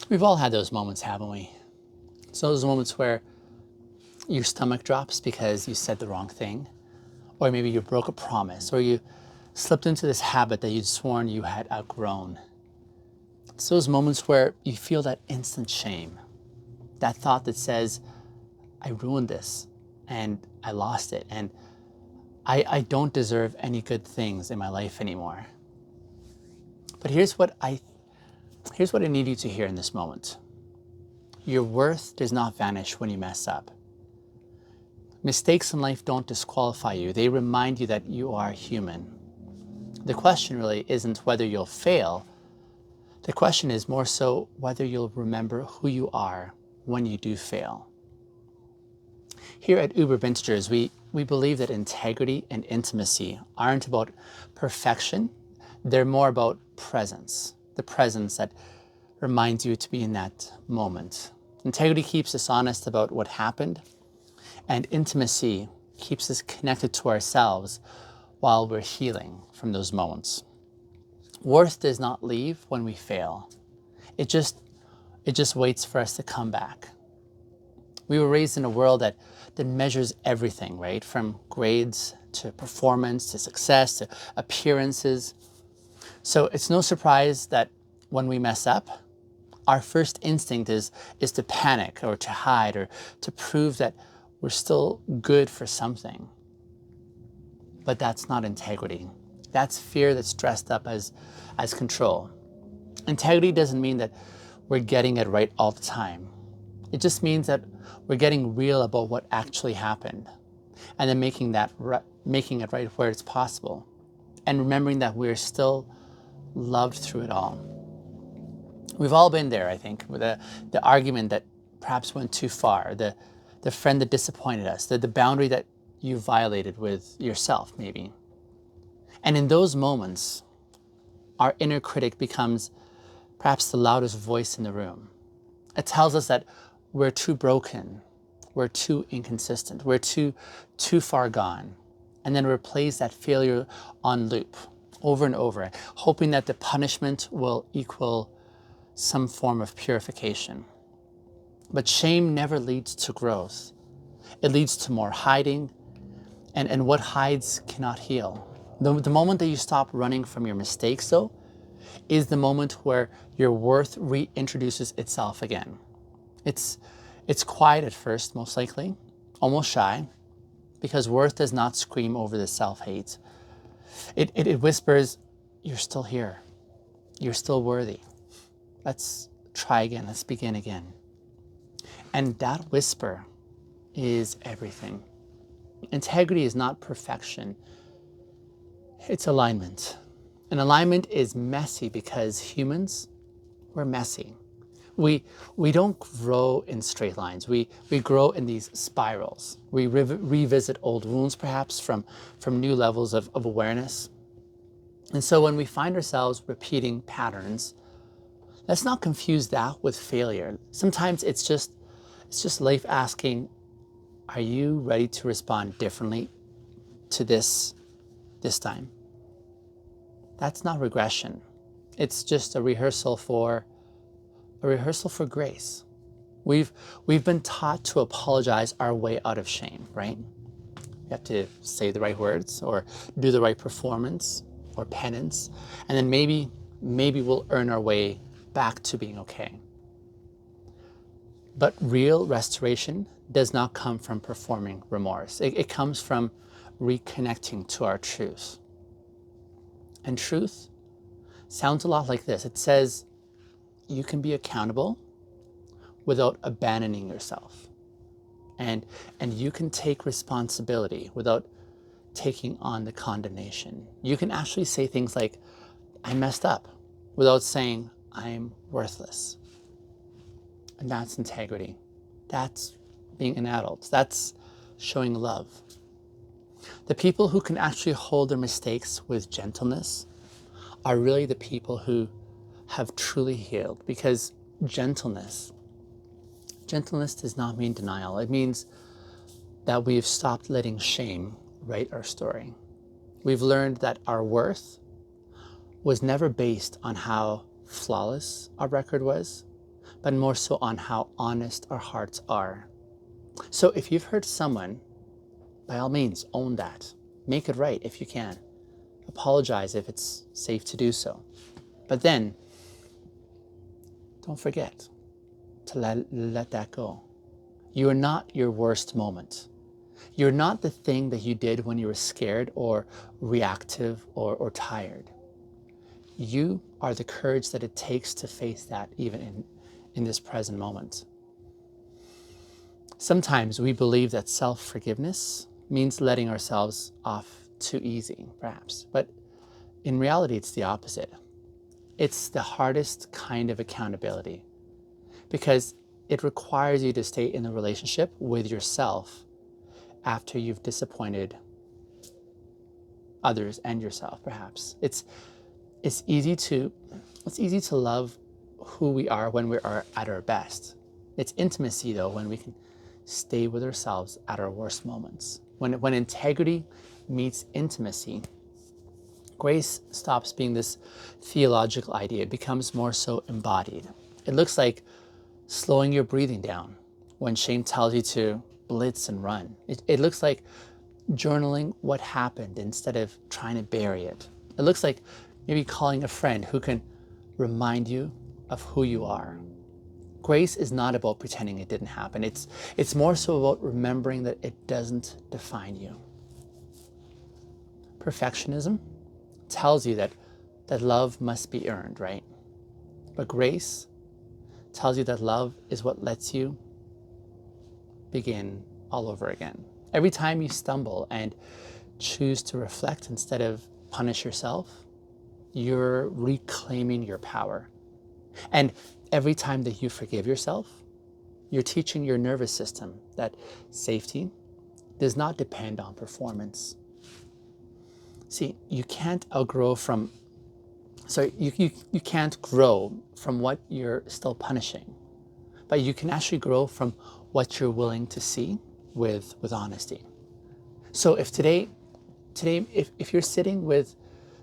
We've all had those moments, haven't we? So those moments where your stomach drops because you said the wrong thing, or maybe you broke a promise, or you slipped into this habit that you'd sworn you had outgrown. It's those moments where you feel that instant shame, that thought that says, I ruined this and I lost it, and I don't deserve any good things in my life anymore. But here's what I need you to hear in this moment. Your worth does not vanish when you mess up. Mistakes in life don't disqualify you. They remind you that you are human. The question really isn't whether you'll fail. The question is more so whether you'll remember who you are when you do fail. Here at Bintegers, we believe that integrity and intimacy aren't about perfection. They're more about presence, the presence that reminds you to be in that moment. Integrity keeps us honest about what happened, and intimacy keeps us connected to ourselves while we're healing from those moments. Worth does not leave when we fail. It just waits for us to come back. We were raised in a world that measures everything, right? From grades to performance to success to appearances. So it's no surprise that when we mess up, our first instinct is to panic or to hide or to prove that we're still good for something. But that's not integrity. That's fear that's dressed up as control. Integrity doesn't mean that we're getting it right all the time. It just means that we're getting real about what actually happened, and then making it right where it's possible, and remembering that we're still loved through it all. We've all been there, I think, with the argument that perhaps went too far, the friend that disappointed us, the boundary that you violated with yourself, maybe. And in those moments, our inner critic becomes perhaps the loudest voice in the room. It tells us that we're too broken, we're too inconsistent, we're too far gone. And then replays that failure on loop over and over, hoping that the punishment will equal some form of purification. But shame never leads to growth. It leads to more hiding, and what hides cannot heal. The moment that you stop running from your mistakes, though, is the moment where your worth reintroduces itself again. It's quiet at first, most likely, almost shy, because worth does not scream over the self-hate. It whispers, you're still here. You're still worthy. Let's try again. Let's begin again. And that whisper is everything. Integrity is not perfection. It's alignment. And alignment is messy because humans, we're messy. We don't grow in straight lines. We grow in these spirals. We revisit old wounds, perhaps, from new levels of awareness. And so when we find ourselves repeating patterns, let's not confuse that with failure. Sometimes it's just life asking, are you ready to respond differently to this time? That's not regression. It's just a rehearsal for grace. We've been taught to apologize our way out of shame, right? We have to say the right words or do the right performance or penance, and then maybe we'll earn our way back to being okay. But real restoration does not come from performing remorse. It comes from reconnecting to our truth. And truth sounds a lot like this. It says, you can be accountable without abandoning yourself. And you can take responsibility without taking on the condemnation. You can actually say things like, I messed up, without saying, I'm worthless. And that's integrity. That's being an adult. That's showing love. The people who can actually hold their mistakes with gentleness are really the people who have truly healed, because gentleness does not mean denial. It means that we've stopped letting shame write our story. We've learned that our worth was never based on how flawless our record was, but more so on how honest our hearts are. So if you've hurt someone, by all means, own that. Make it right if you can. Apologize if it's safe to do so. But then, don't forget to let that go. You are not your worst moment. You're not the thing that you did when you were scared or reactive or tired. You are the courage that it takes to face that even in this present moment. Sometimes we believe that self-forgiveness means letting ourselves off too easy, perhaps. But in reality, it's the opposite. It's the hardest kind of accountability because it requires you to stay in a relationship with yourself after you've disappointed others and yourself, perhaps. It's easy to love who we are when we are at our best. It's intimacy, though, when we can stay with ourselves at our worst moments. When integrity meets intimacy, grace stops being this theological idea. It becomes more so embodied. It looks like slowing your breathing down when shame tells you to blitz and run. It looks like journaling what happened instead of trying to bury it. It looks like maybe calling a friend who can remind you of who you are. Grace is not about pretending it didn't happen. It's more so about remembering that it doesn't define you. Perfectionism tells you that love must be earned, right? But grace tells you that love is what lets you begin all over again. Every time you stumble and choose to reflect instead of punish yourself, you're reclaiming your power. And every time that you forgive yourself, you're teaching your nervous system that safety does not depend on performance. See, you can't grow from what you're still punishing, but you can actually grow from what you're willing to see with honesty. So if today, if you're sitting with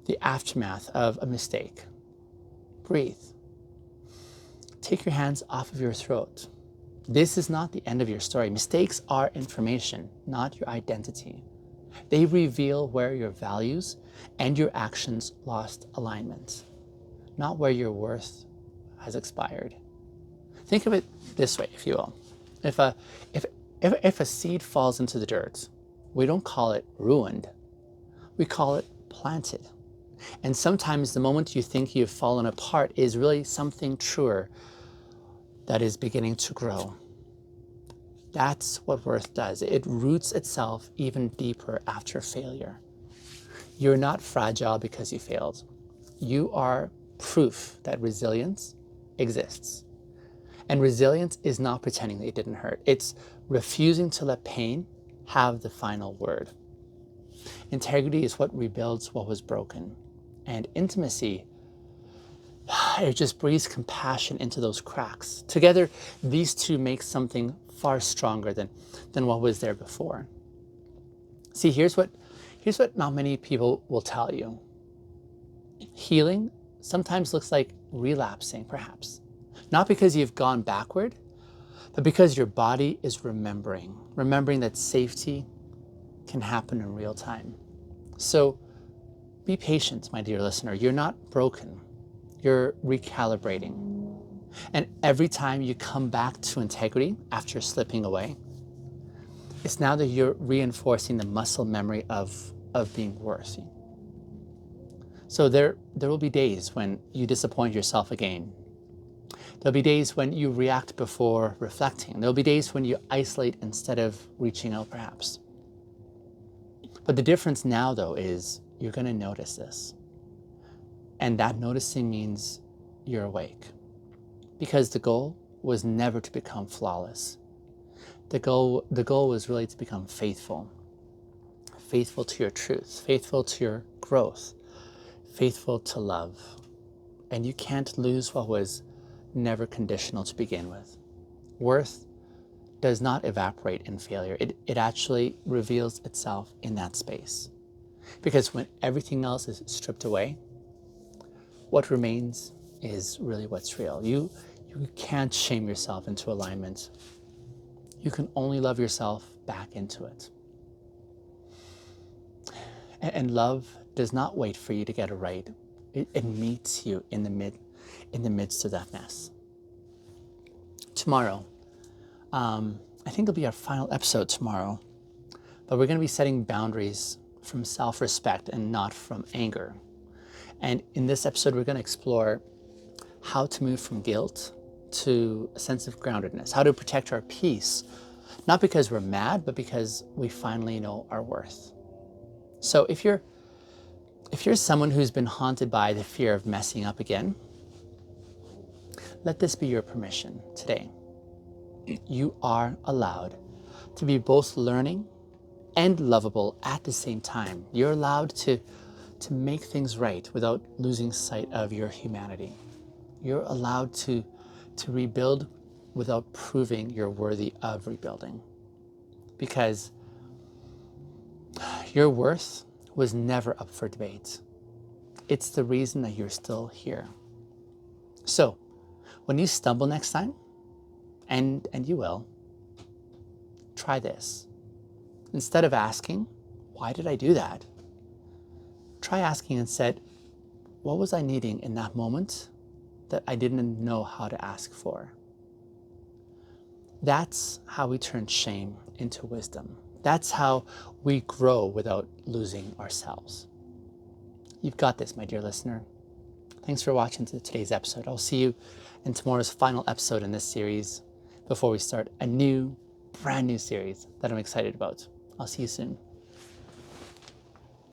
the aftermath of a mistake, breathe. Take your hands off of your throat. This is not the end of your story. Mistakes are information, not your identity. They reveal where your values and your actions lost alignment, not where your worth has expired. Think of it this way, if you will. If a seed falls into the dirt, we don't call it ruined. We call it planted. And sometimes the moment you think you've fallen apart is really something truer that is beginning to grow. That's what worth does. It roots itself even deeper after failure. You're not fragile because you failed. You are proof that resilience exists. And resilience is not pretending that it didn't hurt. It's refusing to let pain have the final word. Integrity is what rebuilds what was broken. And intimacy, it just breathes compassion into those cracks. Together, these two make something far stronger than what was there before. See, here's what not many people will tell you. Healing sometimes looks like relapsing, perhaps. Not because you've gone backward, but because your body is remembering that safety can happen in real time. So be patient, my dear listener. You're not broken. You're recalibrating. And every time you come back to integrity after slipping away, it's now that you're reinforcing the muscle memory of being worthy. So there will be days when you disappoint yourself again. There'll be days when you react before reflecting. There'll be days when you isolate instead of reaching out, perhaps. But the difference now, though, is you're going to notice this. And that noticing means you're awake. Because the goal was never to become flawless. The goal was really to become faithful. Faithful to your truth, faithful to your growth, faithful to love. And you can't lose what was never conditional to begin with. Worth does not evaporate in failure. It actually reveals itself in that space. Because when everything else is stripped away, what remains is really what's real. You You can't shame yourself into alignment. You can only love yourself back into it. And love does not wait for you to get it right. It meets you in the midst of that mess. Tomorrow, I think it'll be our final episode tomorrow, but we're going to be setting boundaries from self-respect and not from anger. And in this episode, we're going to explore how to move from guilt to a sense of groundedness, how to protect our peace, not because we're mad, but because we finally know our worth. So if you're someone who's been haunted by the fear of messing up again, let this be your permission today. You are allowed to be both learning and lovable at the same time. You're allowed to make things right without losing sight of your humanity. You're allowed to rebuild without proving you're worthy of rebuilding. Because your worth was never up for debate. It's the reason that you're still here. So, when you stumble next time, and you will, try this. Instead of asking, why did I do that? Try asking instead, what was I needing in that moment that I didn't know how to ask for? That's how we turn shame into wisdom. That's how we grow without losing ourselves. You've got this, my dear listener. Thanks for watching today's episode. I'll see you in tomorrow's final episode in this series before we start a brand new series that I'm excited about. I'll see you soon.